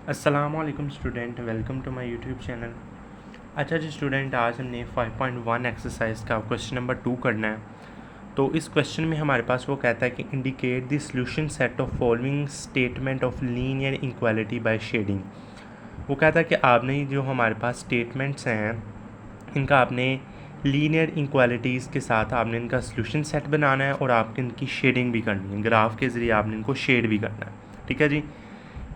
अस्सलामुअलैकुम student, welcome to my YouTube channel. अच्छा जी स्टूडेंट, आज हमने 5.1 एक्सरसाइज का क्वेश्चन नंबर 2 करना है। तो इस क्वेश्चन में हमारे पास वो कहता है कि indicate the solution set of following statement of linear inequality by shading. वो कहता है कि आपने जो हमारे पास स्टेटमेंट्स हैं इनका आपने लीनियर इनक्वालिटीज़ के साथ आपने इनका सॉल्यूशन सेट बनाना है और आपके इनकी शेडिंग भी करनी है। ग्राफ के ज़रिए आपने इनको शेड भी करना है। ठीक है जी।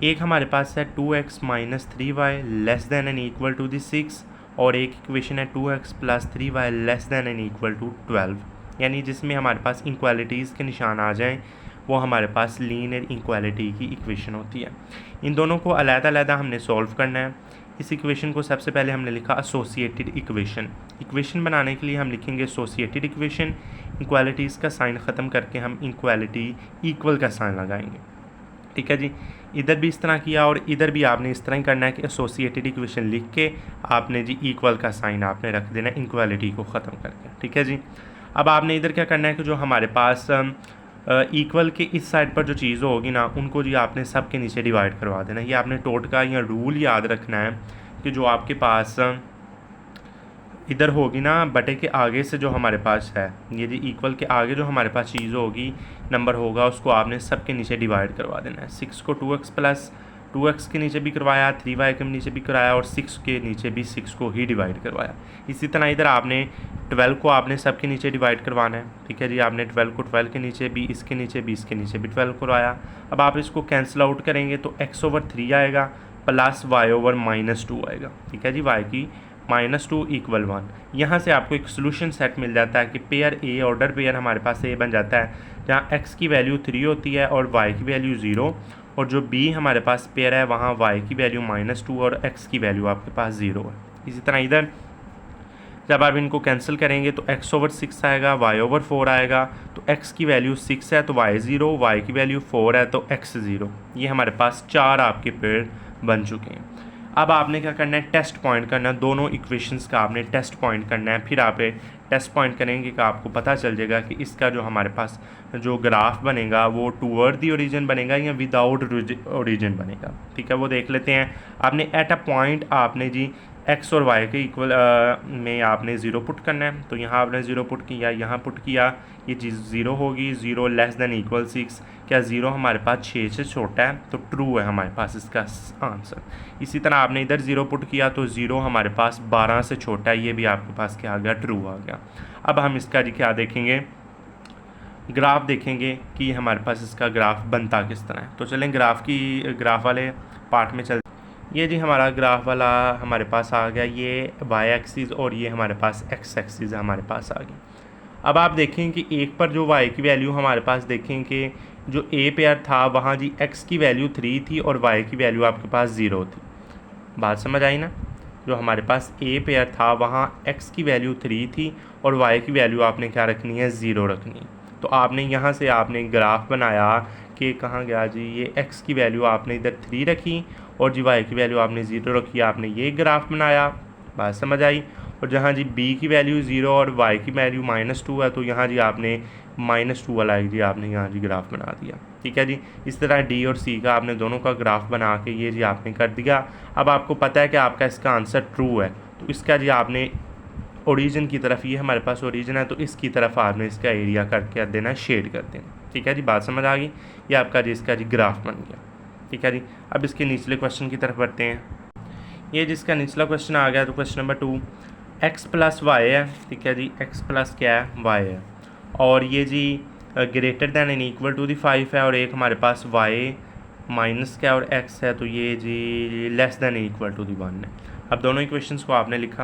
एक हमारे पास है 2x minus 3y less than and equal to the 6 और एक इक्वेशन है 2x plus 3y less than and equal to 12, यानी जिसमें हमारे पास इनक्वालिटीज़ के निशान आ जाएं वो हमारे पास लीनियर इनक्वालिटी की इक्वेशन होती है। इन दोनों को अलग-अलग हमने सॉल्व करना है। इस इक्वेशन को सबसे पहले हमने लिखा एसोसिएटेड इक्वेशन। इक्वेशन बनाने के लिए हम लिखेंगे एसोसिएटेड इक्वेशन, इक्वालिटीज़ का साइन ख़त्म करके हम इक्वालिटी इक्वल का साइन लगाएंगे। ठीक है जी। इधर भी इस तरह किया और इधर भी आपने इस तरह ही करना है कि एसोसिएटेड इक्वेशन लिख के आपने जी इक्वल का साइन आपने रख देना इक्वालिटी को ख़त्म करके। ठीक है जी। अब आपने इधर क्या करना है कि जो हमारे पास इक्वल के इस साइड पर जो चीज़ होगी ना उनको जी आपने सब के नीचे डिवाइड करवा देना। ये आपने टोटका या रूल याद रखना है कि जो आपके पास इधर होगी ना बटे के आगे से जो हमारे पास है, ये जी इक्वल के आगे जो हमारे पास चीज़ होगी नंबर होगा उसको आपने सब के नीचे डिवाइड करवा देना है। 6 को 2x प्लस 2x के नीचे भी करवाया, 3y के नीचे भी कराया और 6 के नीचे भी 6 को ही डिवाइड करवाया। इसी तरह इधर आपने 12 को आपने सब के नीचे डिवाइड करवाना है। ठीक है जी। आपने 12 को 12 के नीचे भी, इसके नीचे भी, इसके नीचे भी 12 करवाया। अब आप इसको कैंसिल आउट करेंगे तो x/3 आएगा प्लस y/-2 आएगा। ठीक है जी। y की -2 = 1। यहाँ से आपको एक सोल्यूशन सेट मिल जाता है कि पेयर ए, ऑर्डर पेयर हमारे पास ए बन जाता है जहाँ x की वैल्यू 3 होती है और y की वैल्यू 0, और जो b हमारे पास पेयर है वहाँ y की वैल्यू -2 और x की वैल्यू आपके पास 0 है। इसी तरह इधर जब आप इनको कैंसिल करेंगे तो x/6 आएगा, y/4 आएगा। तो x की वैल्यू 6 है तो y 0, y की वैल्यू 4 है तो x 0। ये हमारे पास 4 आपके पेयर बन चुके हैं। अब आपने क्या करना है, टेस्ट पॉइंट करना है। दोनों इक्वेशंस का आपने टेस्ट पॉइंट करना है। फिर आप टेस्ट पॉइंट करेंगे कि आपको पता चल जाएगा कि इसका जो हमारे पास जो ग्राफ बनेगा वो टूवर्ड दी ओरिजिन बनेगा या विदाउट ओरिजिन बनेगा। ठीक है, वो देख लेते हैं। आपने एट अ पॉइंट आपने जी x और y के इक्वल में आपने 0 पुट करना है। तो यहाँ आपने 0 पुट किया, यहाँ पुट किया, ये चीज़ 0 होगी। 0 लेस देन इक्वल 6, क्या 0 हमारे पास 6 से छोटा है तो ट्रू है हमारे पास इसका आंसर। इसी तरह आपने इधर 0 पुट किया तो 0 हमारे पास 12 से छोटा है, ये भी आपके पास क्या आ गया, ट्रू आ गया। अब हम इसका जी क्या देखेंगे, ग्राफ देखेंगे कि हमारे पास इसका ग्राफ बनता किस तरह है। तो चलें ग्राफ वाले पार्ट में चल। ये जी हमारा ग्राफ वाला हमारे पास आ गया, ये y एक्सिस और ये हमारे पास x एक्सिस हमारे पास आ गई। अब आप देखें कि एक पर जो y की वैल्यू हमारे पास देखें कि जो a पेयर था वहाँ जी x की वैल्यू 3 थी और y की वैल्यू आपके पास 0 थी। बात समझ आई ना। जो हमारे पास a पेयर था वहाँ x की वैल्यू 3 थी और y की वैल्यू आपने क्या रखनी है, 0 रखनी है। तो आपने यहाँ से आपने ग्राफ बनाया कि कहाँ गया जी, ये x की वैल्यू आपने इधर 3 रखी और जी y की वैल्यू आपने 0 रखी, आपने ये ग्राफ बनाया। बात समझ आई। और जहाँ जी b की वैल्यू 0 और y की वैल्यू -2 है तो यहाँ जी आपने -2 वाला जी आपने यहाँ जी ग्राफ बना दिया। ठीक है जी। इस तरह d और c का आपने दोनों का ग्राफ बना के ये जी आपने कर दिया। अब आपको पता है कि आपका इसका आंसर ट्रू है तो इसका जी आपने ओरिजिन की तरफ, ये हमारे पास ओरिजिन है तो इसकी तरफ आपने इसका एरिया करके देना, शेड कर देना। ठीक है जी, बात समझ आ गई। ये आपका जी इसका जी ग्राफ बन गया। ठीक है जी। अब इसके निचले क्वेश्चन की तरफ बढ़ते हैं। ये जिसका निचला क्वेश्चन आ गया तो क्वेश्चन नंबर 2, x + y है। ठीक है जी, x प्लस क्या है, y है, और ये जी greater than and equal to the 5 है, और एक हमारे पास y माइनस क्या और x है तो ये जी less than equal to the 1 है। अब दोनों इक्वेशंस को आपने लिख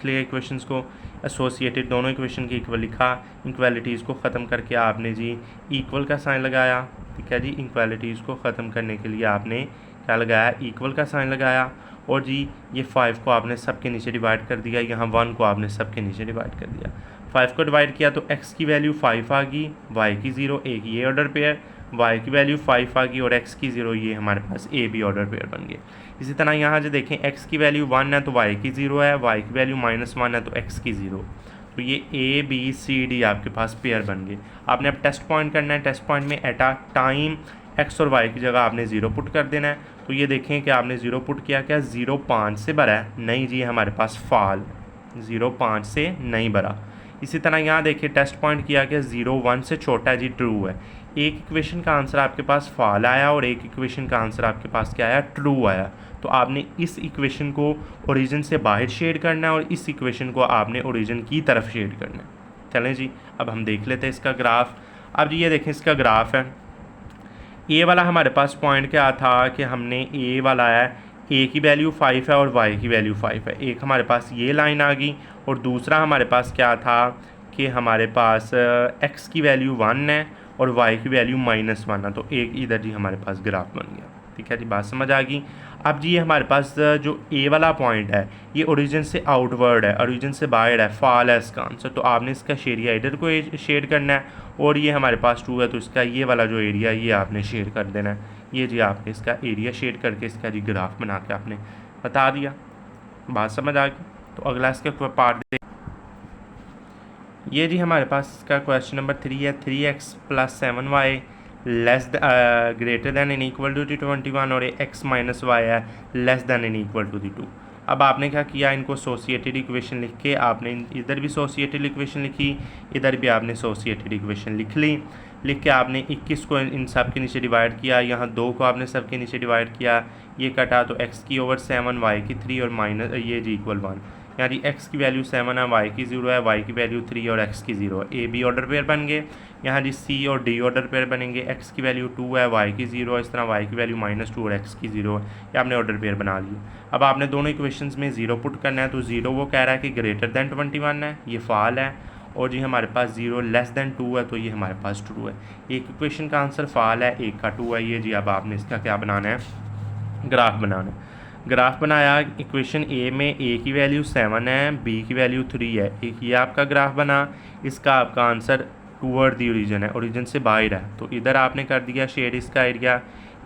लिया, इक्वेशंस को एसोसिएटेड दोनों इक्वेशन की इक्वल लिखा, इक्वालिटीज़ को ख़त्म करके आपने जी इक्वल का साइन लगाया। ठीक है जी, इक्वालिटीज़ को ख़त्म करने के लिए आपने क्या लगाया, इक्वल का साइन लगाया, और जी ये 5 को आपने सब के नीचे डिवाइड कर दिया, यहाँ 1 को आपने सब के नीचे डिवाइड कर दिया। 5 को डिवाइड किया तो x की वैल्यू 5 आ गई, y की 0, एक ये ऑर्डर पेयर, y की वैल्यू 5 आ गई और x की 0, ये हमारे पास a भी ऑर्डर पेयर बन गए। इसी तरह यहाँ जो देखें x की वैल्यू 1 है तो y की 0 है, y की वैल्यू -1 है तो x की 0, तो ये a b c d आपके पास पेयर बन गए। आपने अब टेस्ट पॉइंट करना है। टेस्ट पॉइंट में एट अ टाइम एक्स और वाई की जगह आपने 0 पुट कर देना है। तो ये देखें कि आपने 0 पुट किया, क्या 0.5 से भरा है? नहीं जी, हमारे पास फाल 0.5 से नहीं भरा। इसी तरह यहाँ देखिए टेस्ट पॉइंट किया कि 0.1 से छोटा है जी, ट्रू है। एक इक्वेशन का आंसर आपके पास फाल आया और एक इक्वेशन का आंसर आपके पास क्या आया? ट्रू आया। तो आपने इस इक्वेशन को ओरिजिन से बाहर शेड करना है और इस इक्वेशन को आपने ओरिजिन की तरफ शेड करना है। चलें जी, अब हम देख लेते हैं इसका ग्राफ। अब जी ये देखें इसका ग्राफ है। ए वाला हमारे पास पॉइंट क्या था कि हमने ए वाला है, ए की वैल्यू 5 है और वाई की वैल्यू 5 है। एक हमारे पास ये लाइन आ गई और दूसरा हमारे पास क्या था कि हमारे पास एक्स की वैल्यू 1 है और वाई की वैल्यू -1 है। तो एक इधर जी हमारे पास ग्राफ बन गया। ठीक है जी, बात समझ आ गई। अब जी ये हमारे पास जो ए वाला पॉइंट है ये ओरिजिन से आउटवर्ड है, ओरिजिन से बाहर है, फॉल है इसका आंसर। तो आपने इसका एरिया इधर को शेड करना है और ये हमारे पास 2 है तो इसका ये वाला जो एरिया ये आपने शेड कर देना है। ये जी आपने इसका एरिया शेड करके इसका जी ग्राफ बना के आपने बता दिया। बात समझ आ गई। तो अगला इसका पार्ट देख, ये जी हमारे पास इसका क्वेश्चन नंबर 3 है। 3x + 7y greater than and equal to 21 और x - y है less than and equal to 2। अब आपने क्या किया, इनको एसोसिएटेड इक्वेशन लिख के आपने इधर भी एसोसिएटेड इक्वेशन लिखी, इधर भी आपने एसोसिएटेड इक्वेशन लिख ली। लिख के आपने 21 को इन सब के नीचे डिवाइड किया, यहाँ 2 को आपने सब के नीचे डिवाइड किया, ये कटा तो x की ओवर 7 y की 3 और माइनस ये जी इक्वल 1। यानी x की वैल्यू 7 है, y की 0 है, y की वैल्यू 3 और x की 0 है। ए बी ऑर्डर पेयर बन गए। यहाँ जी c और d ऑर्डर पेयर बनेंगे। x की वैल्यू 2 है, y की 0 है, इस तरह y की वैल्यू -2 और x की 0 है। ये आपने ऑर्डर पेयर बना लिए। अब आपने दोनों इक्वेशंस में 0 पुट करना है। तो 0 वो कह रहा है कि ग्रेटर दैन 21 है, ये फाल है। और जी हमारे पास 0 लेस दैन 2 है तो ये हमारे पास ट्रू है। एक इक्वेशन का आंसर फाल है, एक का 2 है। ये जी अब आपने इसका क्या बनाना है? ग्राफ बनाना है। ग्राफ बनाया। इक्वेशन ए में ए की वैल्यू 7 है, बी की वैल्यू 3 है। एक ये आपका ग्राफ बना। इसका आपका आंसर टूवर्ड दी ओरिजिन है, ओरिजिन से बाहर है। तो इधर आपने कर दिया शेड इसका एरिया।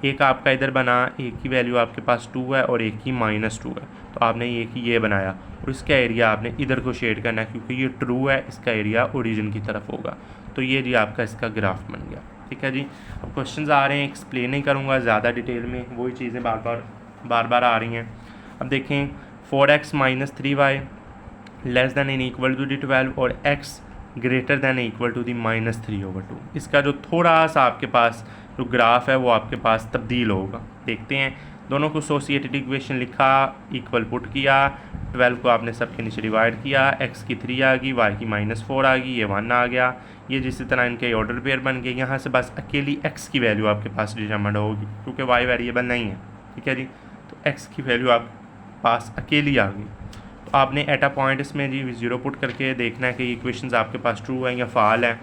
एक आपका इधर बना, एक की वैल्यू आपके पास 2 है और एक की -2 है। तो आपने एक ही ये बनाया और इसका एरिया आपने इधर को शेड करना है क्योंकि ये ट्रू है, इसका एरिया ओरिजिन की तरफ होगा। तो ये जी आपका इसका ग्राफ बन गया। ठीक है जी। अब क्वेश्चन आ रहे हैं, एक्सप्लेन नहीं करूँगा ज़्यादा डिटेल में, वही चीज़ें बार बार आ रही हैं। अब देखें 4x - 3y less than and equal to 12 और x greater than equal to -3/2। इसका जो थोड़ा सा आपके पास जो ग्राफ है वो आपके पास तब्दील होगा। देखते हैं। दोनों को एसोसिएटेड इक्वेशन लिखा, इक्वल पुट किया, 12 को आपने सबके नीचे डिवाइड किया, x की 3 आ गई, y की -4 आ गई, ये 1 आ गया। ये जिस तरह इनके ऑर्डर पेयर बन गए। यहाँ से बस अकेली x की वैल्यू आपके पास डिटरमाइंड होगी क्योंकि y वेरिएबल नहीं है। ठीक है जी। तो x की वैल्यू आप पास अकेली आ गई। तो आपने एट अ पॉइंट इसमें जी 0 पुट करके देखना है कि इक्वेशंस आपके पास ट्रू है या फाल है।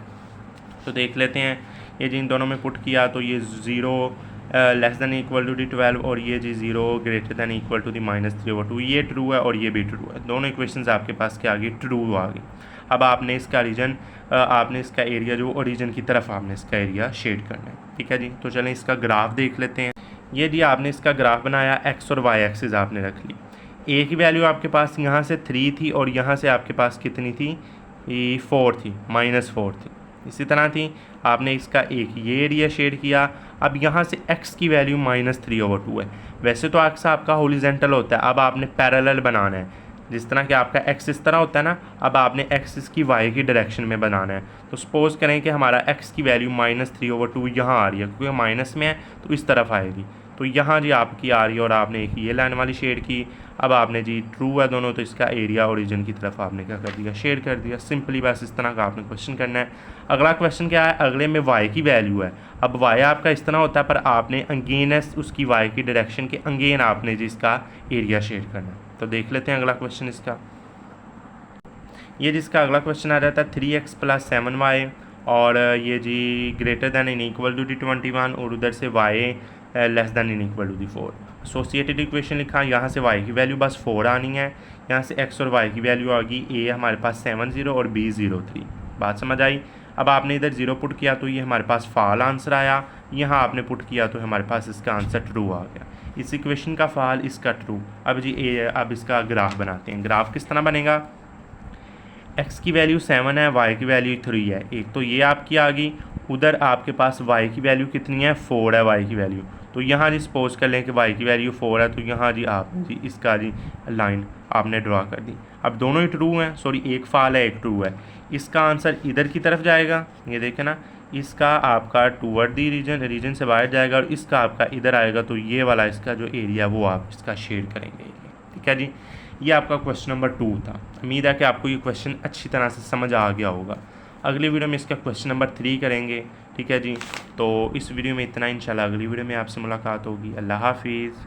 तो देख लेते हैं। ये जी इन दोनों में पुट किया तो ये 0 लेस दैन इक्वल टू 12 और ये जी 0 ग्रेटर दैन इक्वल टू -3/2। ये ट्रू है और ये भी ट्रू है। दोनों इक्वेशंस आपके पास क्या आ गई? ट्रू आ गई। अब आपने इसका रीजन आपने इसका एरिया जो ओरिजिन की तरफ आपने इसका एरिया शेड करना है। ठीक है जी। तो चलें इसका ग्राफ देख लेते हैं। ये जी आपने इसका ग्राफ बनाया, एक्स और वाई एक्सिस आपने रख ली। ए की वैल्यू आपके पास यहाँ से 3 थी और यहाँ से आपके पास कितनी थी? 4 थी, -4 थी। इसी तरह थी। आपने इसका एक ये एरिया शेड किया। अब यहाँ से x की वैल्यू -3/2 है। वैसे तो x आपका हॉरिजॉन्टल होता है, अब आपने पैरेलल बनाना है। जिस तरह कि आपका x इस तरह होता है ना, अब आपने x इसकी y की डायरेक्शन में बनाना है। तो सपोज करें कि हमारा x की वैल्यू -3/2 यहाँ आ रही है क्योंकि माइनस में है तो इस तरफ आएगी। तो यहाँ जी आपकी आ रही है और आपने एक ये लाइन वाली शेड की। अब आपने जी ट्रू है दोनों तो इसका एरिया ओरिजिन की तरफ आपने क्या कर दिया? शेड कर दिया। सिंपली बस इस तरह का आपने क्वेश्चन करना है। अगला क्वेश्चन क्या है? अगले में y की वैल्यू है। अब y आपका इस तरह होता है पर आपने अगेंस्ट उसकी y की डायरेक्शन के अगेन आपने जी इसका एरिया शेड करना है। तो देख लेते हैं अगला क्वेश्चन इसका। ये जिसका अगला क्वेश्चन आ जाता है 3x + 7y और ये जी greater than and equal to 21 और उधर से y less than and equal to 4। Associated equation लिखा। यहाँ से y की वैल्यू बस 4 आनी है। यहाँ से x और y की वैल्यू आ गई। a हमारे पास 7 और b 3। बात समझ आई। अब आपने इधर 0 पुट किया तो ये हमारे पास फाल आंसर आया। यहाँ आपने पुट किया तो हमारे पास इसका आंसर ट्रू आ गया। इस इक्वेशन का फाल, इसका ट्रू। अब जी अब इसका ग्राफ बनाते हैं। ग्राफ किस तरह बनेगा? x की वैल्यू 7 है, y की वैल्यू 3 है। एक तो ये आपकी आ गई उधर आपके पास y की वैल्यू कितनी है, 4 है y की वैल्यू। तो यहाँ जी सपोज कर लें कि y की वैल्यू 4 है, तो यहाँ जी आपने जी इसका जी लाइन आपने ड्रा कर दी। अब दोनों ही ट्रू हैं, सॉरी एक फाल है एक ट्रू है। इसका आंसर इधर की तरफ जाएगा, ये देखें ना, इसका आपका टूवर्ड दी रीजन से बाहर जाएगा और इसका आपका इधर आएगा। तो ये वाला इसका जो एरिया वो आप इसका शेड करेंगे, ठीक है जी। ये आपका क्वेश्चन नंबर 2 था। उम्मीद है कि आपको ये क्वेश्चन अच्छी तरह से समझ आ गया होगा। अगली वीडियो में इसका क्वेश्चन नंबर 3 करेंगे, ठीक है जी। तो इस वीडियो में इतना, इंशाल्लाह अगली वीडियो में आपसे मुलाकात होगी। अल्लाह हाफिज़।